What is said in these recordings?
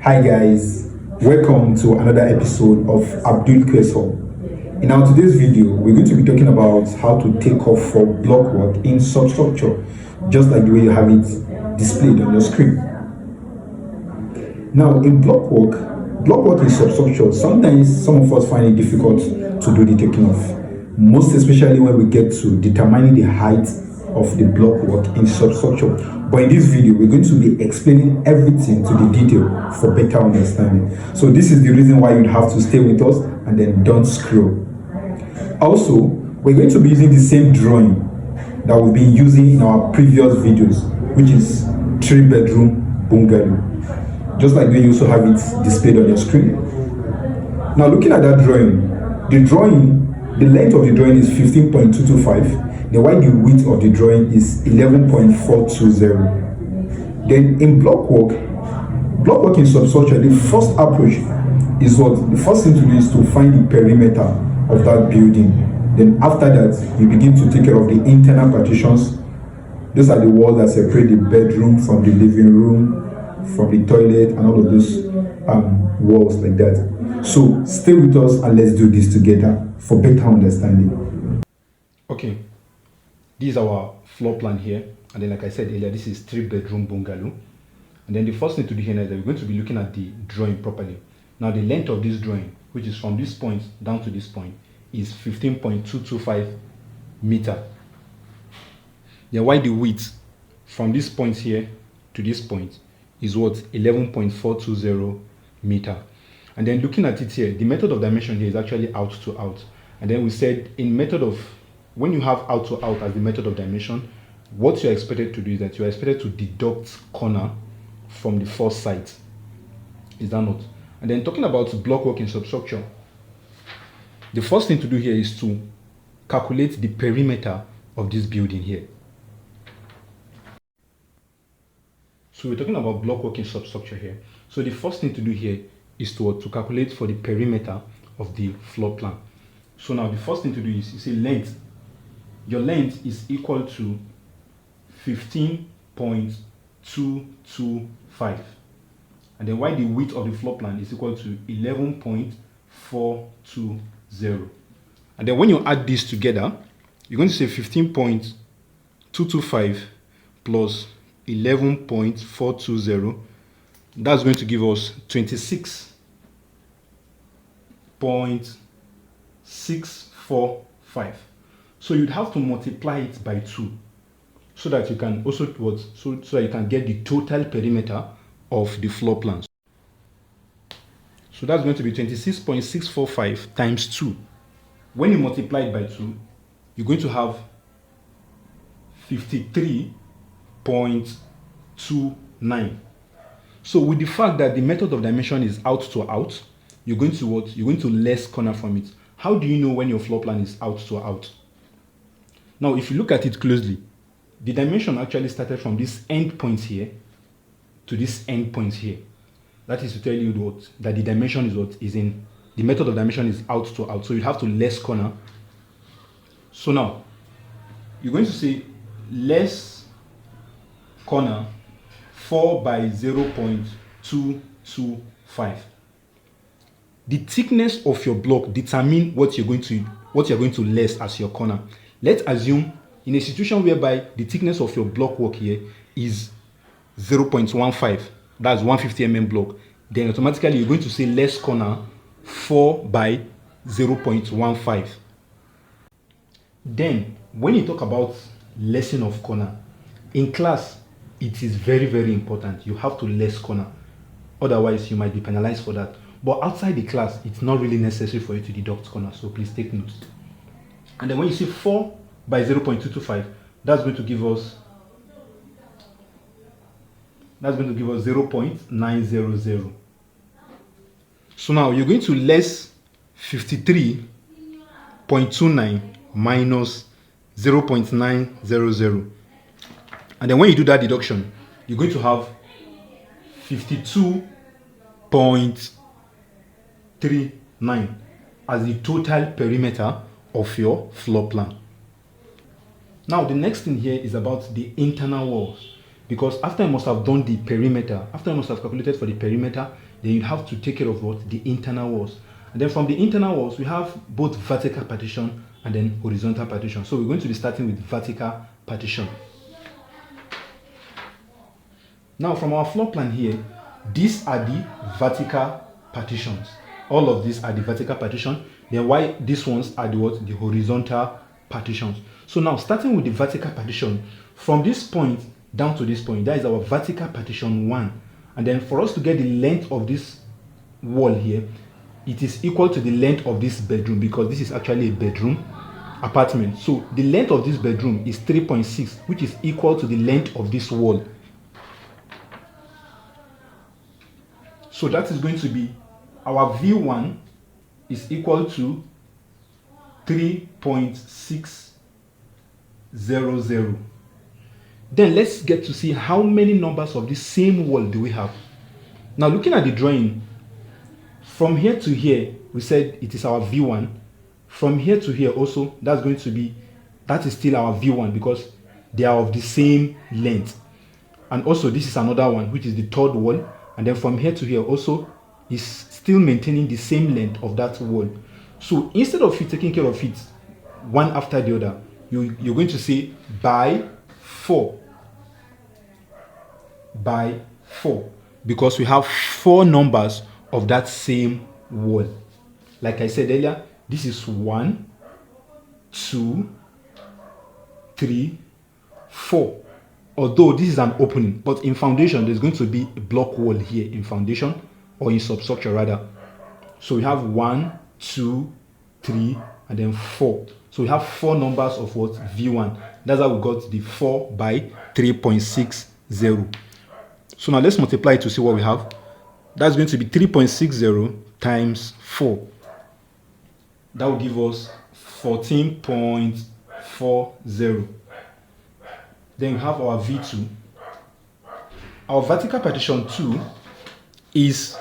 Hi guys, welcome to another episode of Abdul Queso. In our today's video, we're going to be talking about how to take off for block work in substructure, just like the way you have it displayed on your screen. Now, in block work in substructure, sometimes some of us find it difficult to do the taking off, most especially when we get to determining the height of the block work in substructure. But in this video, we're going to be explaining everything to the detail for better understanding. So this is the reason why you'd have to stay with us and then don't scroll. Also, we're going to be using the same drawing that we've been using in our previous videos, which is 3-bedroom bungalow. Just like you also have it displayed on your screen. Now looking at that drawing, the length of the drawing is 15.225. The while the width of the drawing is 11.420. Then in block work in substructure, the first approach is the first thing to do is to find the perimeter of that building. Then after that, you begin to take care of the internal partitions. Those are the walls that separate the bedroom from the living room, from the toilet, and all of those walls like that. So stay with us and let's do this together for better understanding. Okay. This is our floor plan here, and then like I said earlier, this is 3-bedroom bungalow. And then the first thing to do here is that we're going to be looking at the drawing properly. Now the length of this drawing, which is from this point down to this point, is 15.225 meter. Then while the width from this point here to this point is 11.420 meter. And then looking at it here, the method of dimension here is actually out to out. And then we said when you have out to out as the method of dimension, what you're expected to do is that you're expected to deduct corner from the first side. Is that not? And then talking about block work in substructure, the first thing to do here is to calculate the perimeter of this building here. So we're talking about block work in substructure here. So the first thing to do here is to calculate for the perimeter of the floor plan. So now the first thing to do is you say length. Your length is equal to 15.225, and then while the width of the floor plan is equal to 11.420. And then when you add this together, you're going to say 15.225 plus 11.420. That's going to give us 26.645. So you'd have to multiply it by 2 so that you can also so that you can get the total perimeter of the floor plans. So that's going to be 26.645 times 2. When you multiply it by 2, you're going to have 53.29. So with the fact that the method of dimension is out to out, you're going to less corner from it. How do you know when your floor plan is out to out? Now, if you look at it closely, the dimension actually started from this end point here to this end point here. That is to tell you that the dimension is in the method of dimension is out to out. So you have to less corner. So now you're going to say less corner 4 by 0.225. The thickness of your block determine what you're going to less as your corner. Let's assume in a situation whereby the thickness of your block work here is 0.15, that's 150 mm block, then automatically you're going to say less corner 4 by 0.15. Then when you talk about lessing of corner in class, it is very, very important. You have to less corner, otherwise you might be penalized for that. But outside the class, it's not really necessary for you to deduct corner, so please take note. And then when you say 4 by 0.225, that's going to give us 0.900. So now you're going to less 53.29 minus 0.900. And then when you do that deduction, you're going to have 52.39 as the total perimeter of your floor plan. Now the next thing here is about the internal walls. because after you must have done the perimeter, after you must have calculated for the perimeter, then you have to take care of what? The internal walls. And then from the internal walls, we have both vertical partition and then horizontal partition. So we're going to be starting with vertical partition. Now from our floor plan here, these are the vertical partitions. All of these are the vertical partition. Then why these ones are the what? The horizontal partitions. So now starting with the vertical partition, from this point down to this point, that is our vertical partition 1. And then for us to get the length of this wall here, it is equal to the length of this bedroom, because this is actually a bedroom apartment. So the length of this bedroom is 3.6, which is equal to the length of this wall. So that is going to be our V1 is equal to 3.600. Then let's get to see how many numbers of the same wall do we have. Now looking at the drawing, from here to here, we said it is our V1. From here to here also, that is still our V1, because they are of the same length. And also this is another one, which is the third wall. And then from here to here also is still maintaining the same length of that wall. So instead of you taking care of it one after the other, you're going to say by 4. By 4. Because we have 4 numbers of that same wall. Like I said earlier, this is 1, 2, 3, 4. Although this is an opening, but in foundation there's going to be a block wall here in foundation, or in substructure rather. So we have 1, 2, 3, and then 4. So we have 4 numbers of what? V1. That's how we got the 4 by 3.60. So now let's multiply it to see what we have. That's going to be 3.60 times 4. That will give us 14.40. Then we have our V2. Our vertical partition 2 is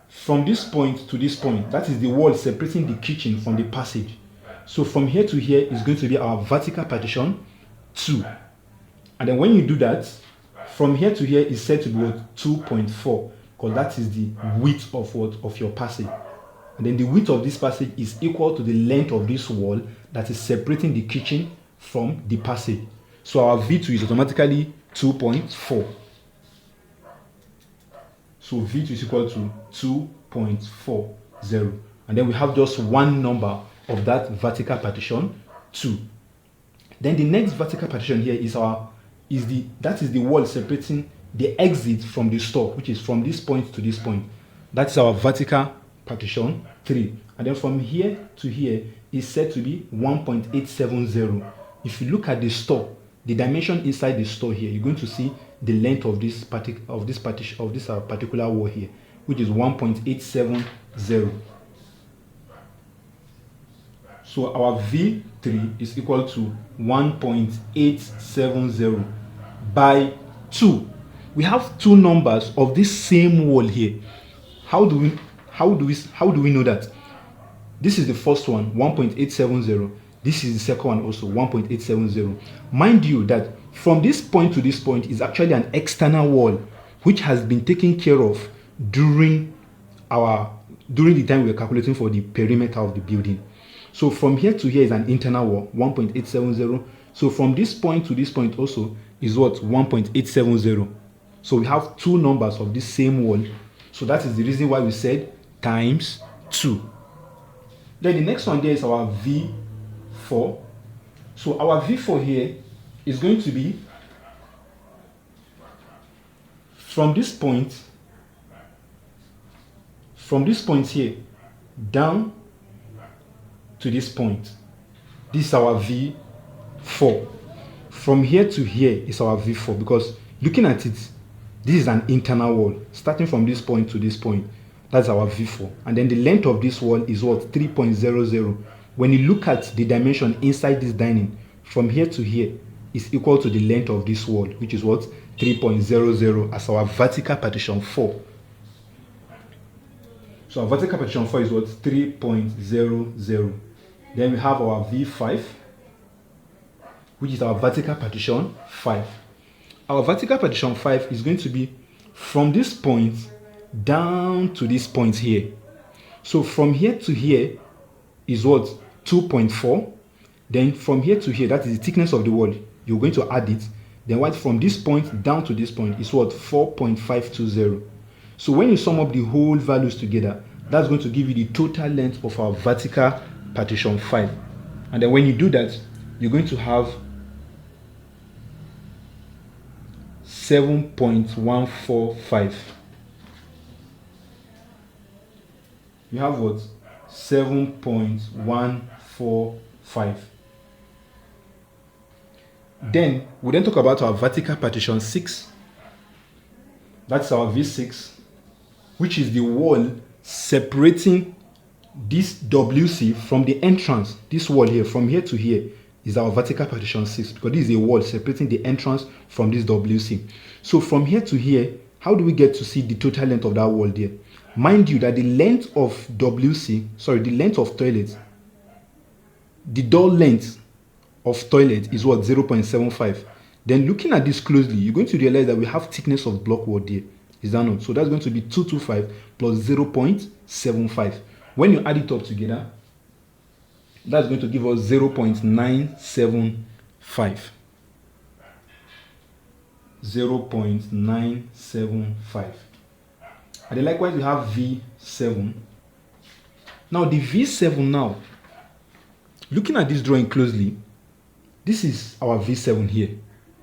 from this point to this point. That is the wall separating the kitchen from the passage. So from here to here is going to be our vertical partition 2. And then when you do that, from here to here is said to be what? 2.4, because that is the width of what? Of your passage. And then the width of this passage is equal to the length of this wall that is separating the kitchen from the passage. So our V2 is automatically 2.4. So V2 is equal to 2.40. And then we have just one number of that vertical partition 2. Then the next vertical partition here is the wall separating the exit from the store, which is from this point to this point. That's our vertical partition 3. And then from here to here is said to be 1.870. If you look at the store, the dimension inside the store here, you're going to see the length of this particular wall here, which is 1.870. So our V3 is equal to 1.870 by 2. We have 2 numbers of this same wall here. How do we know that? This is the first one, 1.870. This is the second one also, 1.870. Mind you that from this point to this point is actually an external wall which has been taken care of during the time we were calculating for the perimeter of the building. So from here to here is an internal wall, 1.870. So from this point to this point also is what? 1.870. So we have 2 numbers of this same wall. So that is the reason why we said times 2. Then the next one there is our V4. So our V4 here is going to be from this point here down to this point. This is our V4. From here to here is our V4, because looking at it, this is an internal wall starting from this point to this point. That's our V4. And then the length of this wall is what? 3.00. When you look at the dimension inside this dining, from here to here is equal to the length of this wall, which is what? 3.00 as our vertical partition 4. So our vertical partition 4 is what? 3.00. Then we have our V5, which is our vertical partition 5. our vertical partition 5 is going to be from this point down to this point here. So from here to here is what? 2.4. Then from here to here, that is the thickness of the wall. You're going to add it. Then what? From this point down to this point is what? 4.520. So when you sum up the whole values together, that's going to give you the total length of our vertical partition 5. And then when you do that, you're going to have 7.145. You have what? 7.145. Then we then talk about our vertical partition 6. That's our V6, which is the wall separating this WC from the entrance. This wall here, from here to here, is our vertical partition 6, because this is a wall separating the entrance from this WC. So from here to here, how do we get to see the total length of that wall there? Mind you that the length of WC, the length of toilet, the door length of toilet is what? 0.75. Then looking at this closely, you're going to realize that we have thickness of block wall there. Is that not? So that's going to be 225 plus 0.75. When you add it up together, that's going to give us 0.975. 0.975. And then likewise we have V7. Now the V7 now, looking at this drawing closely, this is our V7 here,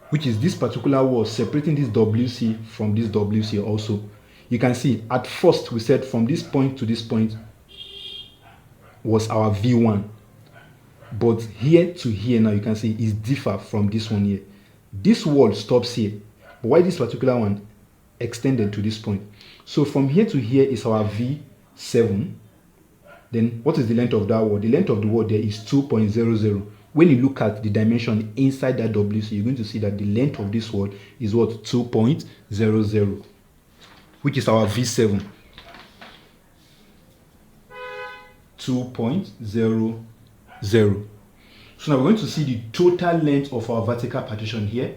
which is this particular wall separating this WC from this WC also. You can see at first we said from this point to this point was our V1. But here to here now you can see is differ from this one here. This wall stops here. But why this particular one extended to this point? So from here to here is our V7. Then what is the length of that wall? The length of the wall there is 2.00. When you look at the dimension inside that WC, you're going to see that the length of this wall is what? 2.00, which is our V7. 2.00. So now we're going to see the total length of our vertical partition here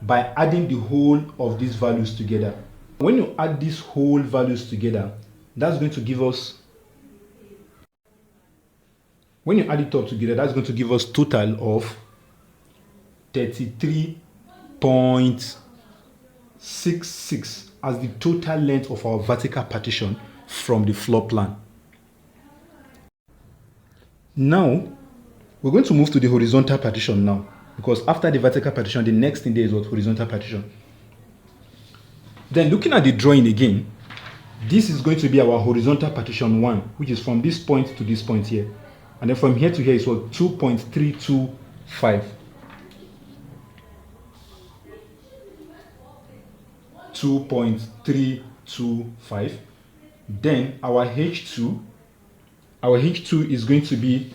by adding the whole of these values together. When you add these whole values together, that's going to give us, when you add it up together, that's going to give us total of 33.66 as the total length of our vertical partition from the floor plan. Now we're going to move to the horizontal partition now, because after the vertical partition, the next thing there is what? Horizontal partition. Then looking at the drawing again, this is going to be our horizontal partition 1, which is from this point to this point here. And then from here to here is what? 2.325. 2.325. Then our H2 is going to be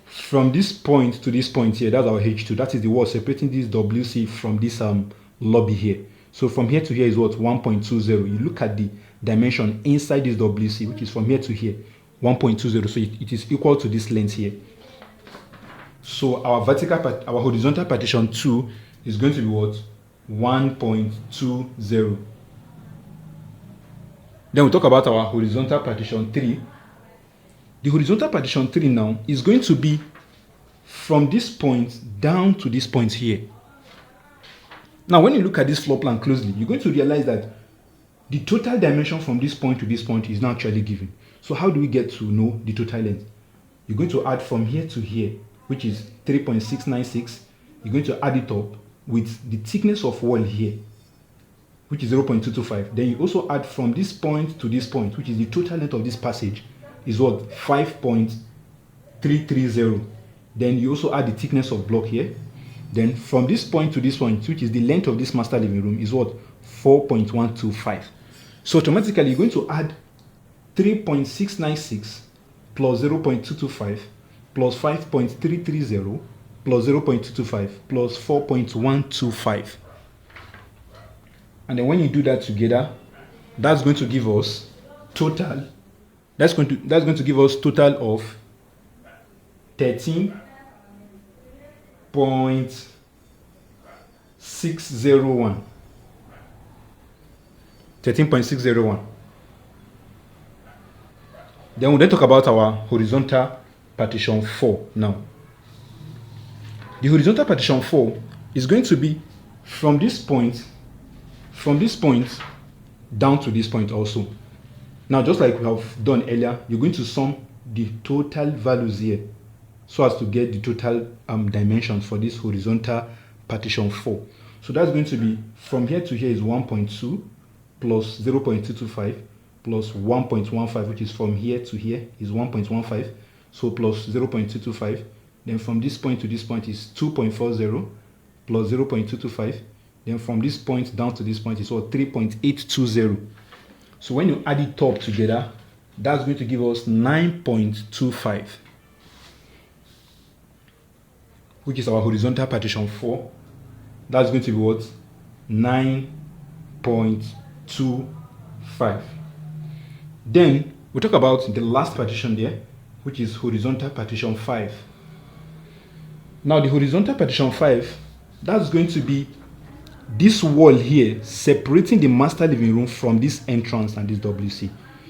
from this point to this point here. That's our H2. That is the wall separating this WC from this lobby here. So from here to here is what? 1.20. You look at the dimension inside this WC, which is from here to here, 1.20. So it is equal to this length here. So our horizontal partition 2 is going to be what? 1.20. Then we talk about our horizontal partition 3. The horizontal partition 3 now is going to be from this point down to this point here. Now when you look at this floor plan closely, you're going to realize that the total dimension from this point to this point is not actually given. So how do we get to know the total length? You're going to add from here to here, which is 3.696. You're going to add it up with the thickness of wall here, which is 0.225. Then you also add from this point to this point, which is the total length of this passage, is what? 5.330. Then you also add the thickness of block here. Then from this point to this point, which is the length of this master living room, is what? 4.125. So automatically you're going to add 3.696 plus 0.225 plus 5.330 plus 0.225 plus 4.125. And then when you do that together, that's going to give us total. That's going to give us total of 13.6 13.601. 13.601. Then we'll then talk about our horizontal partition 4 now. The horizontal partition 4 is going to be from this point down to this point also. Now, just like we have done earlier, you're going to sum the total values here so as to get the total dimensions for this horizontal partition 4. So that's going to be from here to here is 1.2 plus 0.225 plus 1.15, which is from here to here is 1.15, so plus 0.225. Then from this point to this point is 2.40 plus 0.225. Then from this point down to this point is what, 3.820. So when you add it up together, that's going to give us 9.25, which is our horizontal partition 4. That's going to be what? 9.25. Then we talk about the last partition there, which is horizontal partition 5. Now the horizontal partition 5, that's going to be this wall here separating the master living room from this entrance and this WC.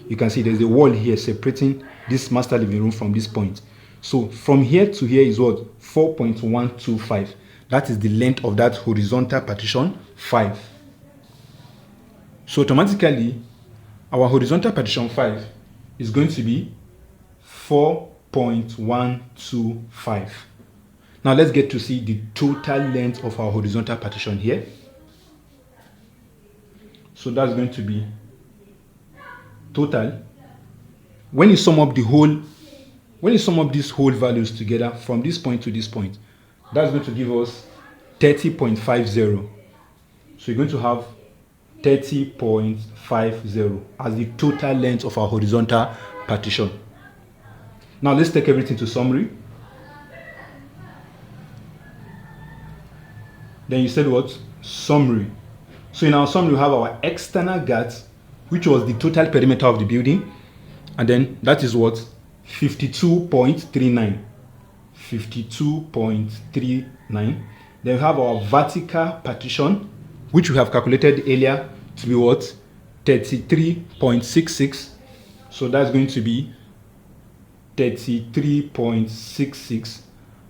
You can see there's a wall here separating this master living room from this point. So from here to here is what? 4.125. That is the length of that horizontal partition 5. So automatically our horizontal partition 5 is going to be 4.125. Now let's get to see the total length of our horizontal partition here. So that's going to be total. When you sum up these whole values together from this point to this point, that's going to give us 30.50. So you're going to have 30.50 as the total length of our horizontal partition. Now let's take everything to summary. Then you said what? Summary. So in our summary, we have our external guards, which was the total perimeter of the building. And then that is what? 52.39. 52.39. Then we have our vertical partition, which we have calculated earlier to be what? 33.66. So that's going to be 33.66.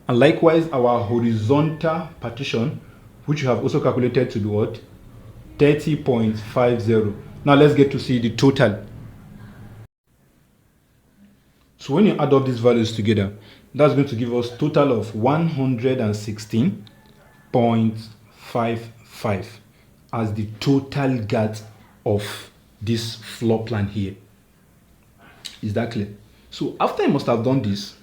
And likewise, our horizontal partition, which we have also calculated to be what? 30.50. Now let's get to see the total. So when you add up these values together, that's going to give us total of 116.55 as the total guard of this floor plan here. Is that clear? So after I must have done this,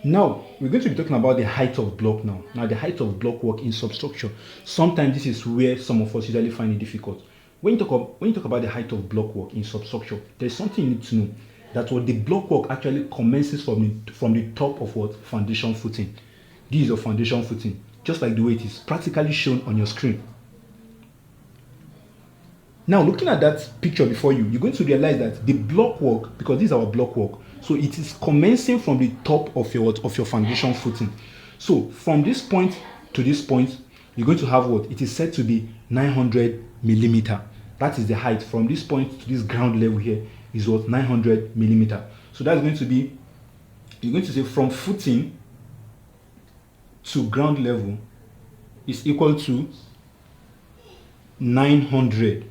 now we're going to be talking about the height of block now. Now the height of block work in substructure. Sometimes this is where some of us usually find it difficult. When you talk about the height of block work in substructure, there's something you need to know. That what the block work actually commences from the top of what? Foundation footing. This is your foundation footing, just like the way it is practically shown on your screen. Now looking at that picture before you, you're going to realize that the block work, because this is our block work, so it is commencing from the top of your foundation footing. So from this point to this point, you're going to have what? It is said to be 900 millimeter. That is the height from this point to this ground level here is what? 900 millimeter. So that's going to be, you're going to say from footing to ground level is equal to 900.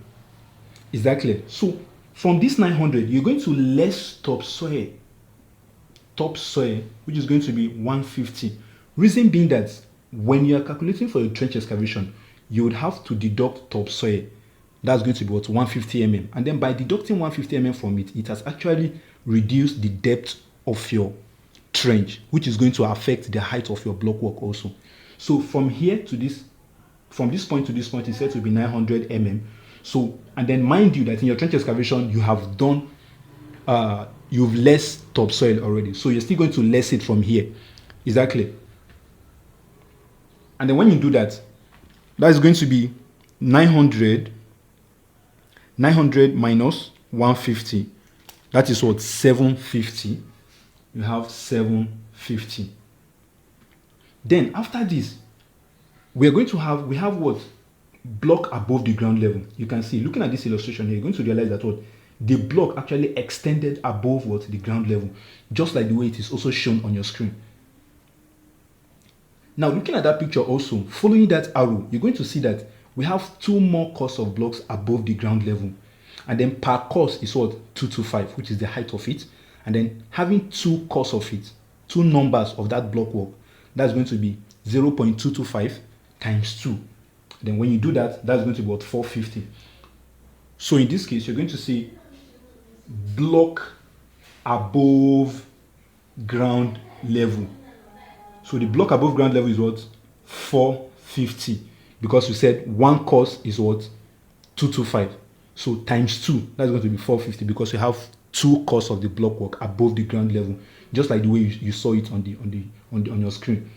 Is that clear? So from this 900, you're going to less topsoil, which is going to be 150. Reason being that when you are calculating for your trench excavation, you would have to deduct topsoil. That's going to be what? 150 mm. And then by deducting 150 mm from it, it has actually reduced the depth of your trench, which is going to affect the height of your block work also. So from here to this, from this point to this point, is said to be 900 mm. So, and then mind you that in your trench excavation, you have done, you've less topsoil already. So you're still going to less it from here. Is that clear? And then when you do that, that is going to be 900 minus 150. That is what? 750. You have 750. Then after this, we have what? Block above the ground level. You can see, looking at this illustration here, you're going to realize that what? The block actually extended above what? The ground level, just like the way it is also shown on your screen. Now, looking at that picture also, following that arrow, you're going to see that we have 2 more course of blocks above the ground level. And then per course is what? 225, which is the height of it. And then having 2 course of it, 2 numbers of that block work, that's going to be 0.225 times 2. Then when you do that, that's going to be what? 450. So in this case, you're going to see block above ground level. So the block above ground level is what? 450. Because we said 1 course is what? 225. So times 2, that's going to be 450, because we have 2 course of the block work above the ground level, just like the way you saw it on your screen.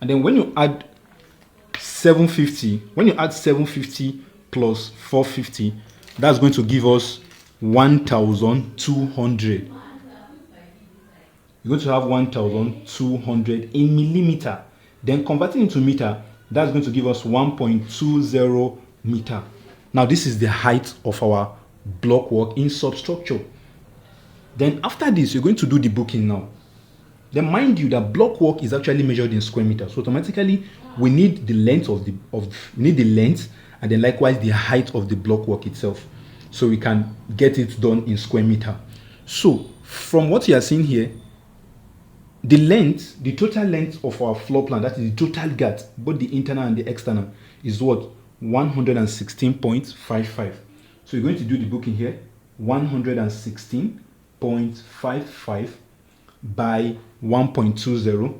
And then when you add 750 plus 450, that's going to give us 1,200. You're going to have 1,200 in millimeter. Then converting into meter, that's going to give us 1.20 meter. Now this is the height of our block work in substructure. Then after this, you're going to do the booking now. Then mind you that block work is actually measured in square meters. So automatically we need the length and then likewise the height of the block work itself, so we can get it done in square meter. So from what you are seeing here, the total length of our floor plan, that is the total girth, both the internal and the external, is what? 116.55. So you're going to do the booking here, 116.55 by 1.20,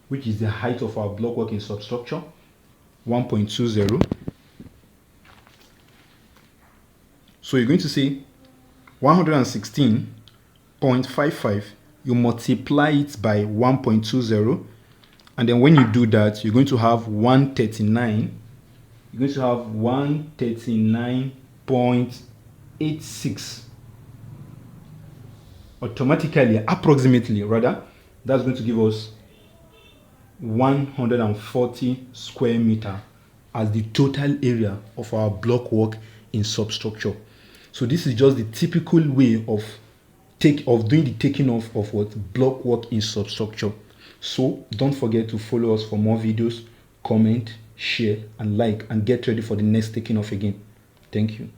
which is the height of our block work in substructure, 1.20. So you're going to say 116.55, you multiply it by 1.20, and then when you do that, you're going to have 139. You're going to have 139.86. Automatically, approximately rather, that's going to give us 140 square meter as the total area of our block work in substructure. So this is just the typical way of doing the taking off of what? Block work in substructure. So don't forget to follow us for more videos, comment, share and like, and get ready for the next taking off again. Thank you.